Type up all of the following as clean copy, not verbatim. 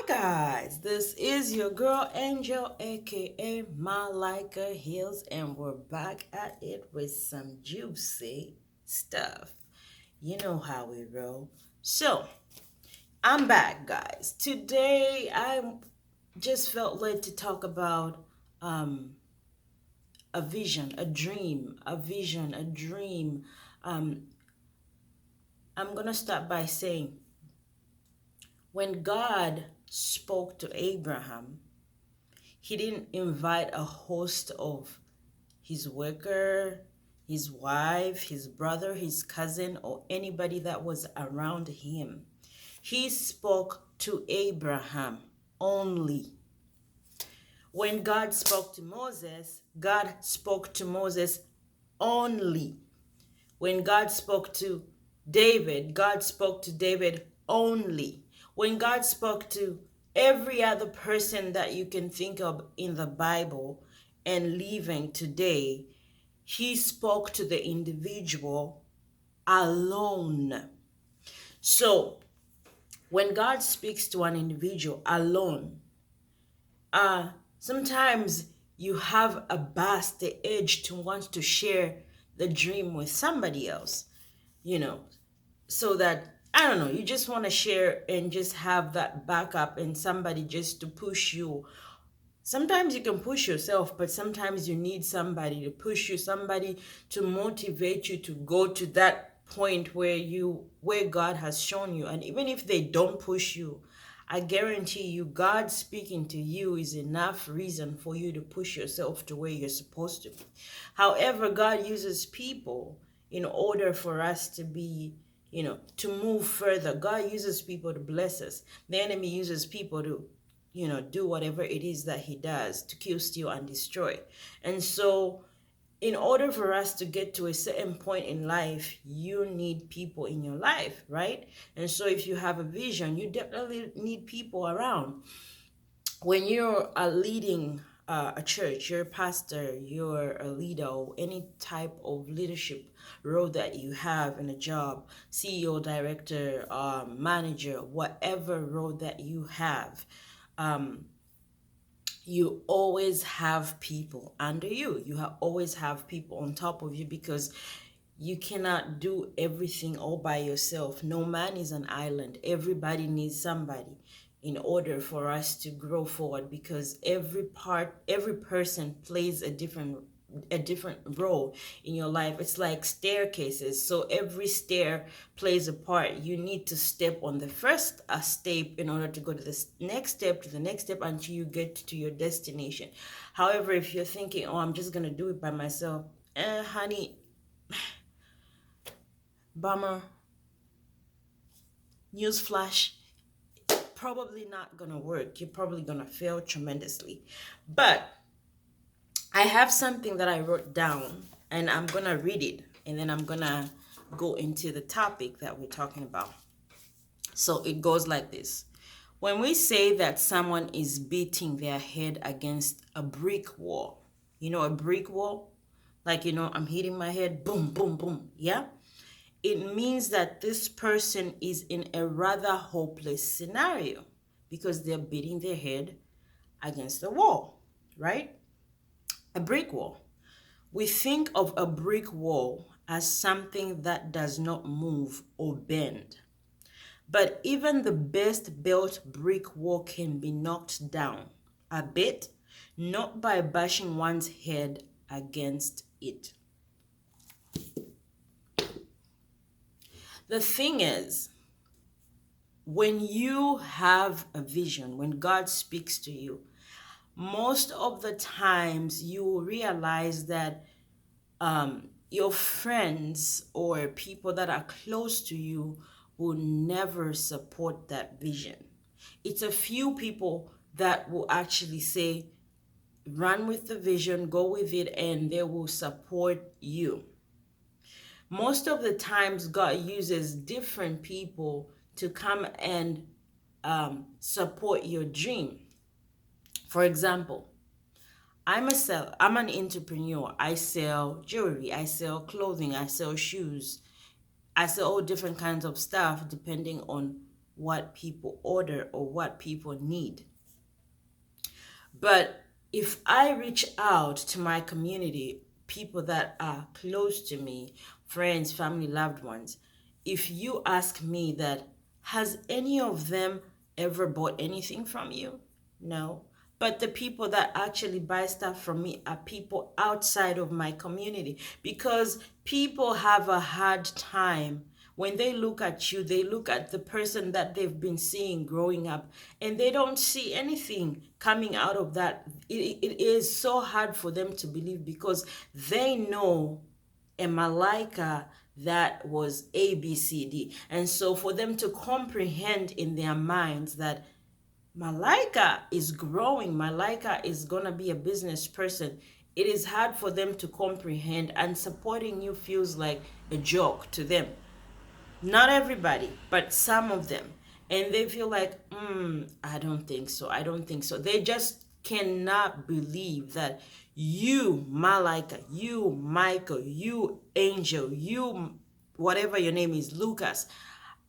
Guys, this is your girl Angel, aka Malika Hills, and we're back at it with some juicy stuff. You know how we roll. So, I'm back, guys. Today, I just felt led to talk about a vision, a dream, a vision, a dream. Um, I'm gonna start by saying when God spoke to Abraham, he didn't invite a host of his worker, his wife, his brother, his cousin, or anybody that was around him. He spoke to Abraham only. When God spoke to Moses, God spoke to Moses only. When God spoke to David, God spoke to David only. When God spoke to every other person that you can think of in the Bible and living today, he spoke to the individual alone. So when God speaks to an individual alone, sometimes you have a bust the edge to want to share the dream with somebody else, you know, so that I don't know, you just want to share and just have that backup and somebody just to push you. Sometimes you can push yourself, but sometimes you need somebody to push you, somebody to motivate you to go to that point where God has shown you. And even if they don't push you, I guarantee you God speaking to you is enough reason for you to push yourself to where you're supposed to be. However, God uses people in order for us to be, to move further. God uses people to bless us. The enemy uses people to do whatever it is that he does to kill, steal, and destroy. And so, in order for us to get to a certain point in life, you need people in your life, right? And so, if you have a vision, you definitely need people around. When you're leading a church, you're a pastor, you're a leader, or any type of leadership role that you have in a job, CEO, director, manager, whatever role that you have, you always have people under you. Always have people on top of you because you cannot do everything all by yourself. No man is an island. Everybody needs somebody in order for us to grow forward because every person plays a different role in your life. It's like staircases. So every stair plays a part. You need to step on the first step in order to go to the next step, to the next step until you get to your destination. However, if you're thinking, oh, I'm just going to do it by myself, honey, bummer, newsflash, probably not going to work. You're probably going to fail tremendously. But I have something that I wrote down and I'm going to read it and then I'm going to go into the topic that we're talking about. So it goes like this. When we say that someone is beating their head against a brick wall, a brick wall, like, I'm hitting my head, boom, boom, boom, yeah? It means that this person is in a rather hopeless scenario because they're beating their head against the wall, right? A brick wall. We think of a brick wall as something that does not move or bend. But even the best built brick wall can be knocked down a bit, not by bashing one's head against it. The thing is, when you have a vision, when God speaks to you, most of the times you will realize that your friends or people that are close to you will never support that vision. It's a few people that will actually say, run with the vision, go with it, and they will support you. Most of the times, God uses different people to come and support your dream. For example, I'm an entrepreneur. I sell jewelry, I sell clothing, I sell shoes, I sell all different kinds of stuff depending on what people order or what people need. But if I reach out to my community, people that are close to me, friends, family, loved ones, if you ask me that, has any of them ever bought anything from you? No. But the people that actually buy stuff from me are people outside of my community, because people have a hard time when they look at you. They look at the person that they've been seeing growing up, and they don't see anything coming out of that. It is so hard for them to believe, because they know a Malaika that was ABCD. And so for them to comprehend in their minds that Malaika is growing, Malaika is going to be a business person, it is hard for them to comprehend, and supporting you feels like a joke to them. Not everybody, but some of them. And they feel like, I don't think so. I don't think so. They just cannot believe that you, Malika, you, Michael, you, Angel, you, whatever your name is, Lucas,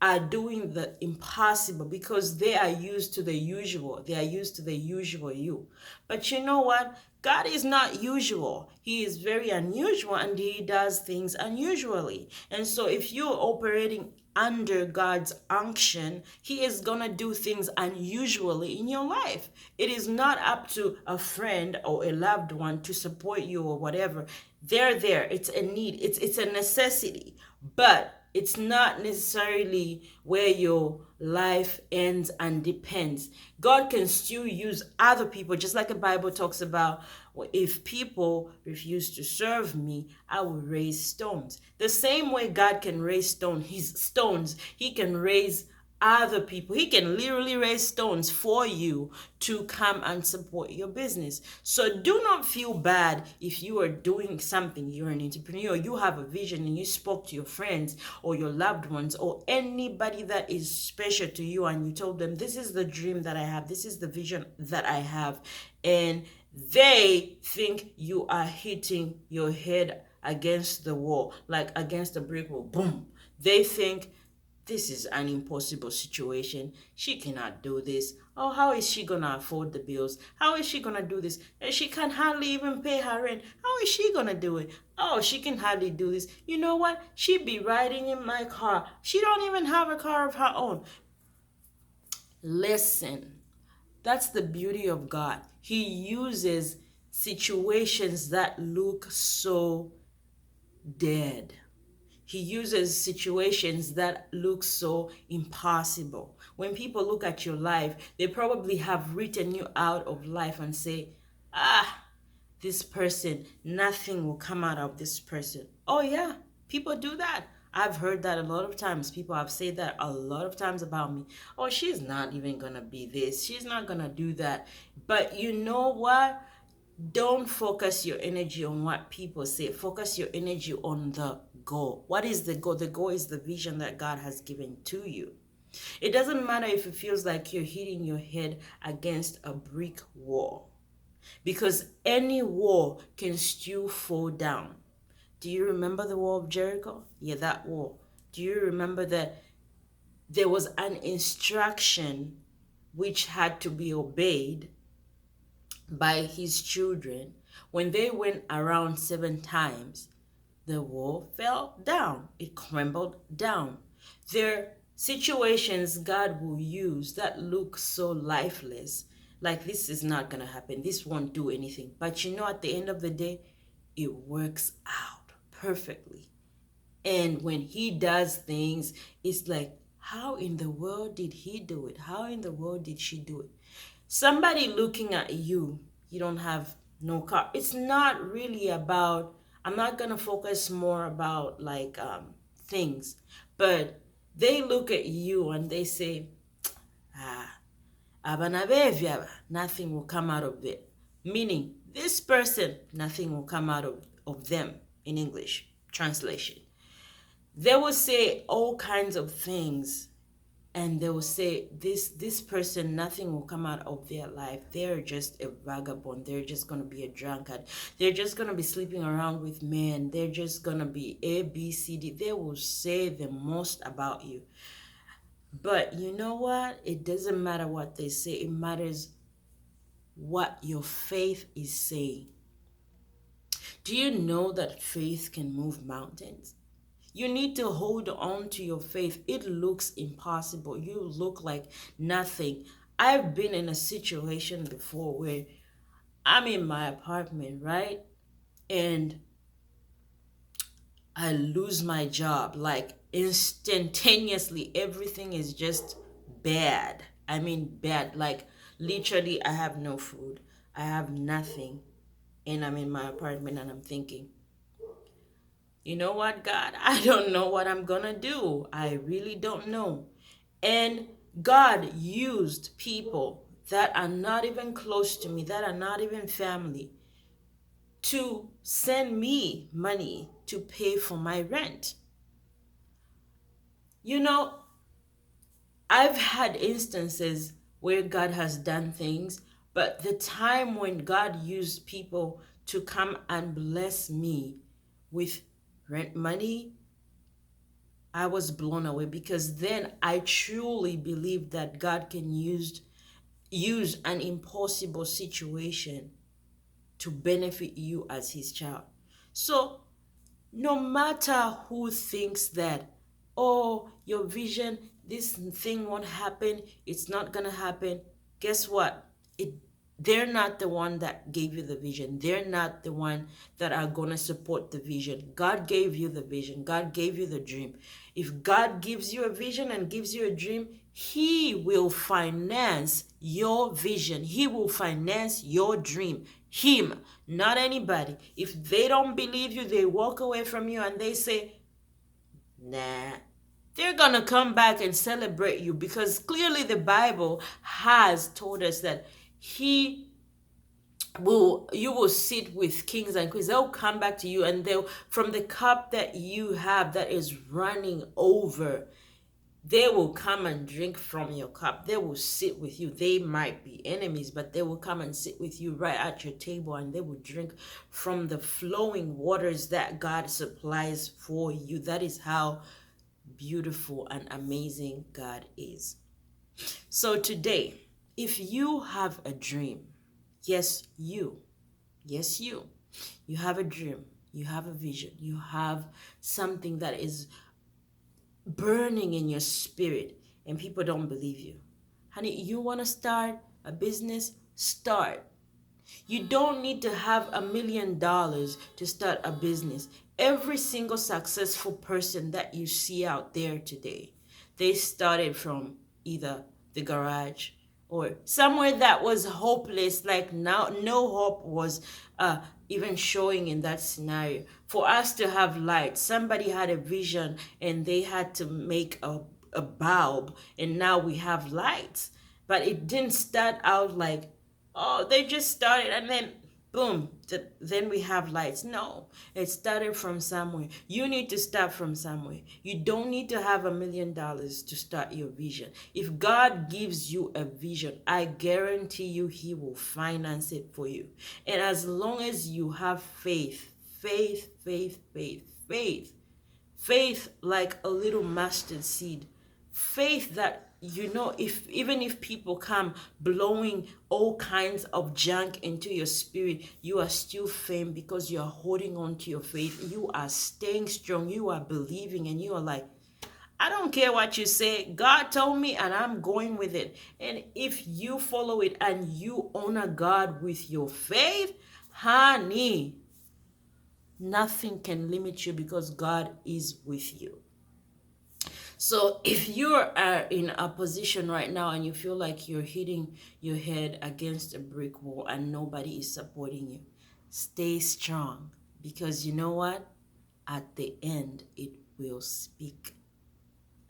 are doing the impossible, because they are used to the usual. They are used to the usual you. But you know what? God is not usual. He is very unusual, and he does things unusually. And so if you're operating under God's unction, he is going to do things unusually in your life. It is not up to a friend or a loved one to support you or whatever. They're there. It's a need. It's a necessity. But it's not necessarily where your life ends and depends. God can still use other people, just like the Bible talks about, if people refuse to serve me, I will raise stones. The same way God can raise stones, he can raise other people. He can literally raise stones for you to come and support your business. So do not feel bad if you are doing something, you're an entrepreneur, you have a vision, and you spoke to your friends or your loved ones or anybody that is special to you, and you told them, this is the dream that I have, this is the vision that I have, and they think you are hitting your head against the wall, like against a brick wall. Boom. They think, this is an impossible situation. She cannot do this. Oh, how is she going to afford the bills? How is she going to do this? And she can hardly even pay her rent. How is she going to do it? Oh, she can hardly do this. You know what? She'd be riding in my car. She don't even have a car of her own. Listen, that's the beauty of God. He uses situations that look so dead. He uses situations that look so impossible. When people look at your life, they probably have written you out of life and say, this person, nothing will come out of this person. Oh yeah, people do that. I've heard that a lot of times. People have said that a lot of times about me. Oh, she's not even gonna be this. She's not gonna do that. But you know what? Don't focus your energy on what people say. Focus your energy on the goal. What is the goal? The goal is the vision that God has given to you. It doesn't matter if it feels like you're hitting your head against a brick wall, because any wall can still fall down. Do you remember the wall of Jericho? Yeah, that wall. Do you remember that there was an instruction which had to be obeyed by his children? When they went around 7 times, the wall fell down. It crumbled down. There are situations God will use that look so lifeless, like this is not going to happen, this won't do anything. But you know, at the end of the day, it works out perfectly. And when he does things, it's like, how in the world did he do it? How in the world did she do it? Somebody looking at you, you don't have no car. It's not really about, I'm not going to focus more about like things, but they look at you and they say, abana bevya, nothing will come out of it. Meaning, this person, nothing will come out of them in English translation. They will say all kinds of things, and they will say, this person, nothing will come out of their life. They're just a vagabond. They're just going to be a drunkard. They're just going to be sleeping around with men. They're just going to be A, B, C, D. They will say the most about you. But you know what? It doesn't matter what they say, it matters what your faith is saying. Do you know that faith can move mountains? You need to hold on to your faith. It looks impossible. You look like nothing. I've been in a situation before where I'm in my apartment, right? And I lose my job. Like instantaneously, everything is just bad. I mean, bad. Like literally, I have no food, I have nothing. And I'm in my apartment and I'm thinking, you know what, God? I don't know what I'm gonna do. I really don't know. And God used people that are not even close to me, that are not even family, to send me money to pay for my rent. You know, I've had instances where God has done things, but the time when God used people to come and bless me with rent money, I was blown away, because then I truly believe that God can use an impossible situation to benefit you as his child. So no matter who thinks that, oh, your vision, this thing won't happen, it's not gonna happen, guess what? It they're not the one that gave you the vision. They're not the one that are gonna support the vision. God gave you the vision. God gave you the dream. If God gives you a vision and gives you a dream, he will finance your vision. He will finance your dream. Him, not anybody. If they don't believe you, they walk away from you and they say, nah, they're gonna come back and celebrate you, because clearly the Bible has told us that he you will sit with kings and queens. They'll come back to you, and they'll, from the cup that you have that is running over, they will come and drink from your cup. They will sit with you. They might be enemies, but they will come and sit with you right at your table, and they will drink from the flowing waters that God supplies for you. That is how beautiful and amazing God is. So today, if you have a dream, yes, you have a dream, you have a vision, you have something that is burning in your spirit, and people don't believe you. Honey, you want to start a business? Start. You don't need to have $1 million to start a business. Every single successful person that you see out there today, they started from either the garage or somewhere that was hopeless, like now no hope was even showing in that scenario. For us to have light, somebody had a vision and they had to make a bulb, and now we have lights. But it didn't start out like, oh, they just started and then boom, then we have lights. No, it started from somewhere. You need to start from somewhere. You don't need to have $1 million to start your vision. If God gives you a vision, I guarantee you he will finance it for you. And as long as you have faith, faith like a little mustard seed, faith that, you know, if even if people come blowing all kinds of junk into your spirit, you are still firm, because you are holding on to your faith. You are staying strong, you are believing, and you are like, I don't care what you say, God told me and I'm going with it. And if you follow it and you honor God with your faith, honey, nothing can limit you, because God is with you. So if you are in a position right now and you feel like you're hitting your head against a brick wall and nobody is supporting you, stay strong, because you know what? At the end, it will speak.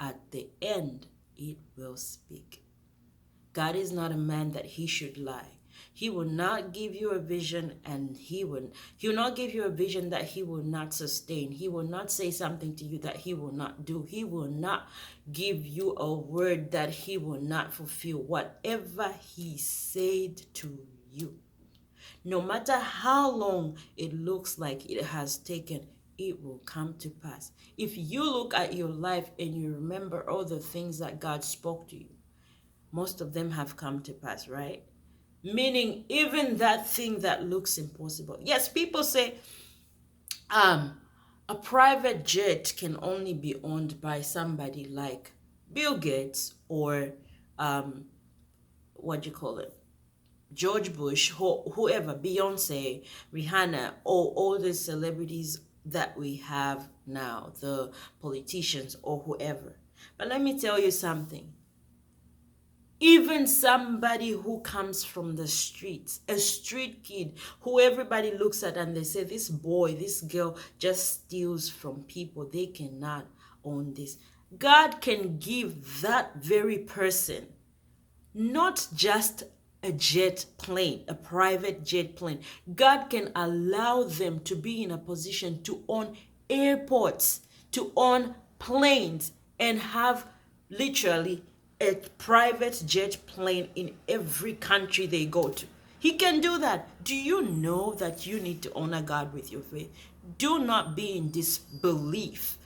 At the end, it will speak. God is not a man that he should lie. He will not give you a vision and he will not give you a vision that he will not sustain. He will not say something to you that he will not do. He will not give you a word that he will not fulfill. Whatever he said to you, no matter how long it looks like it has taken, it will come to pass. If you look at your life and you remember all the things that God spoke to you, most of them have come to pass, right? Meaning, even that thing that looks impossible. Yes, people say, um, a private jet can only be owned by somebody like Bill Gates or what do you call it? George Bush, whoever, Beyonce, Rihanna, all the celebrities that we have now, the politicians or whoever. But let me tell you something. Even somebody who comes from the streets, a street kid who everybody looks at and they say, this boy, this girl just steals from people, they cannot own this. God can give that very person not just a jet plane, a private jet plane. God can allow them to be in a position to own airports, to own planes, and have literally a private jet plane in every country they go to. He can do that. Do you know that you need to honor God with your faith? Do not be in disbelief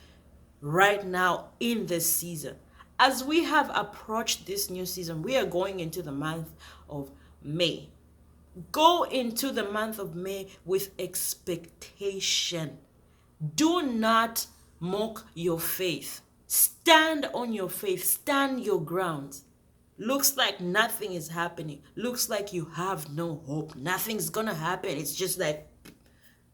right now in this season. As we have approached this new season, we are going into the month of May. Go into the month of May with expectation. Do not mock your faith. Stand on your faith. Stand your ground. Looks like nothing is happening. Looks like you have no hope. Nothing's gonna happen. It's just like,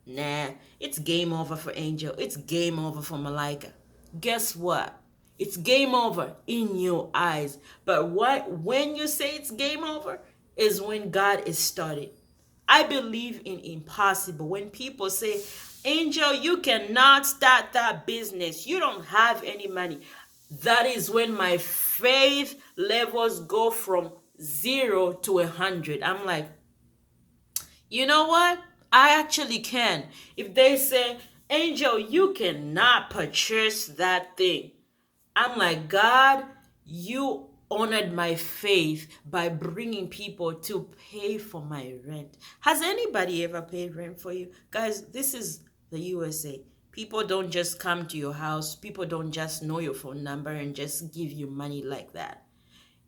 nah, it's game over for Angel. It's game over for Malika. Guess what? It's game over in your eyes. But when you say it's game over is when God is started. I believe in impossible. When people say, Angel, you cannot start that business. You don't have any money. That is when my faith levels go from 0 to 100. I'm like, you know what? I actually can. If they say, Angel, you cannot purchase that thing. I'm like, God, you honored my faith by bringing people to pay for my rent. Has anybody ever paid rent for you? Guys, this is the USA. People don't just come to your house. People don't just know your phone number and just give you money like that.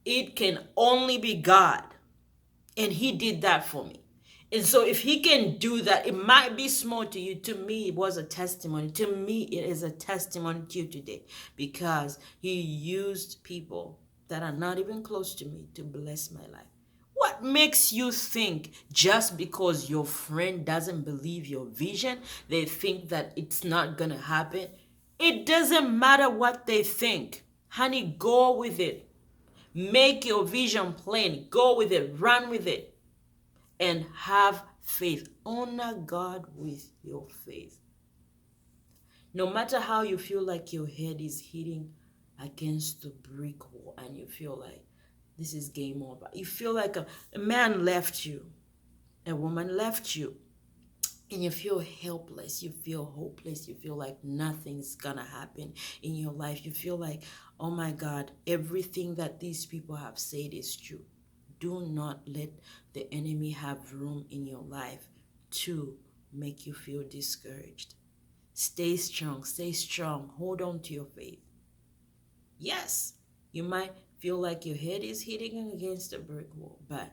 It can only be God. And he did that for me. And so if he can do that, it might be small to you. To me, it was a testimony. To me, it is a testimony to you today because he used people that are not even close to me to bless my life. What makes you think just because your friend doesn't believe your vision, they think that it's not going to happen? It doesn't matter what they think. Honey, go with it. Make your vision plain. Go with it. Run with it. And have faith. Honor God with your faith. No matter how you feel like your head is hitting against the brick wall and you feel like this is game over. You feel like a man left you, a woman left you, and you feel helpless, you feel hopeless, you feel like nothing's gonna happen in your life. You feel like, oh my God, everything that these people have said is true. Do not let the enemy have room in your life to make you feel discouraged. Stay strong, stay strong. Hold on to your faith. Yes, you might feel like your head is hitting against a brick wall, but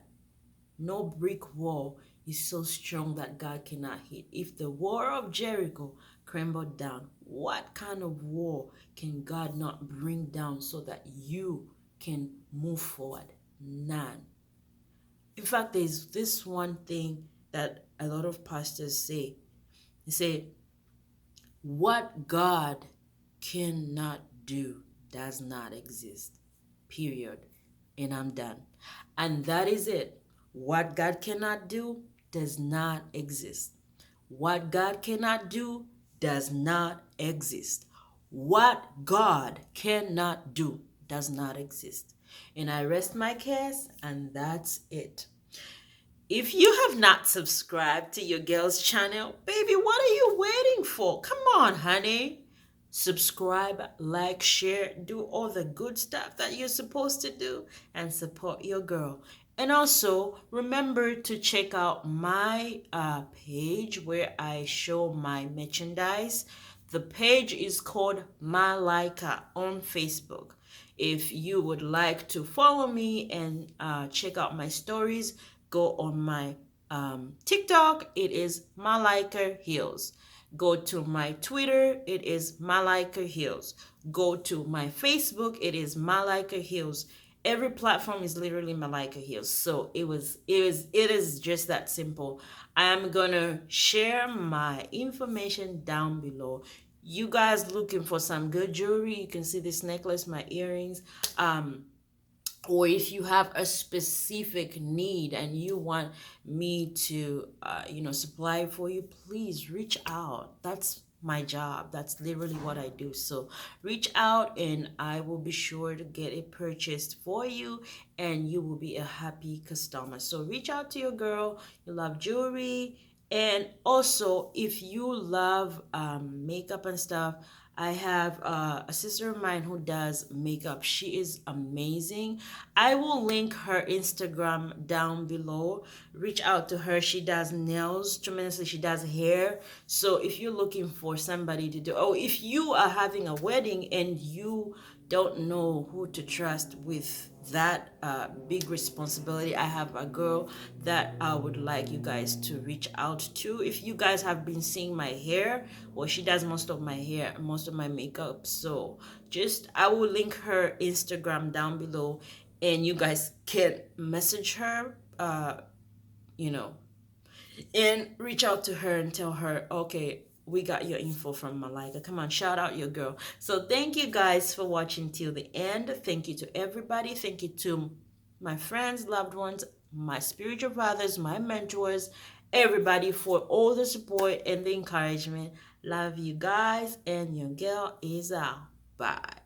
no brick wall is so strong that God cannot hit. If the wall of Jericho crumbled down, what kind of wall can God not bring down so that you can move forward? None. In fact, there's this one thing that a lot of pastors say. They say, what God cannot do does not exist. Period. And I'm done. And that is it. What God cannot do does not exist. What God cannot do does not exist. What God cannot do does not exist. And I rest my case, and that's it. If you have not subscribed to your girl's channel, baby, what are you waiting for? Come on, honey. Subscribe, like, share, do all the good stuff that you're supposed to do, and support your girl. And also, remember to check out my page where I show my merchandise. The page is called Malika on Facebook. If you would like to follow me and check out my stories, go on my TikTok. It is Malika Hills. Go to my Twitter. It is Malika Hills. Go to my Facebook. It is Malika Hills. Every platform is literally Malika Hills. So it is just that simple. I am gonna share my information down below. You guys looking for some good jewelry, you can see this necklace, my earrings. Or if you have a specific need and you want me to supply for you, please reach out. That's my job. That's literally what I do. So reach out and I will be sure to get it purchased for you, and you will be a happy customer. So reach out to your girl. You love jewelry, and also if you love makeup and stuff, I have a sister of mine who does makeup. She is amazing. I will link her Instagram down below. Reach out to her. She does nails tremendously. She does hair. So if you're looking for somebody to do, oh, if you are having a wedding and you don't know who to trust with that big responsibility, I have a girl that I would like you guys to reach out to. If you guys have been seeing my hair, well, she does most of my hair, most of my makeup. So just, I will link her Instagram down below, and you guys can message her, you know, and reach out to her and tell her, okay, we got your info from Malika. Come on, shout out your girl. So thank you guys for watching till the end. Thank you to everybody. Thank you to my friends, loved ones, my spiritual fathers, my mentors, everybody for all the support and the encouragement. Love you guys, and your girl is out. Bye.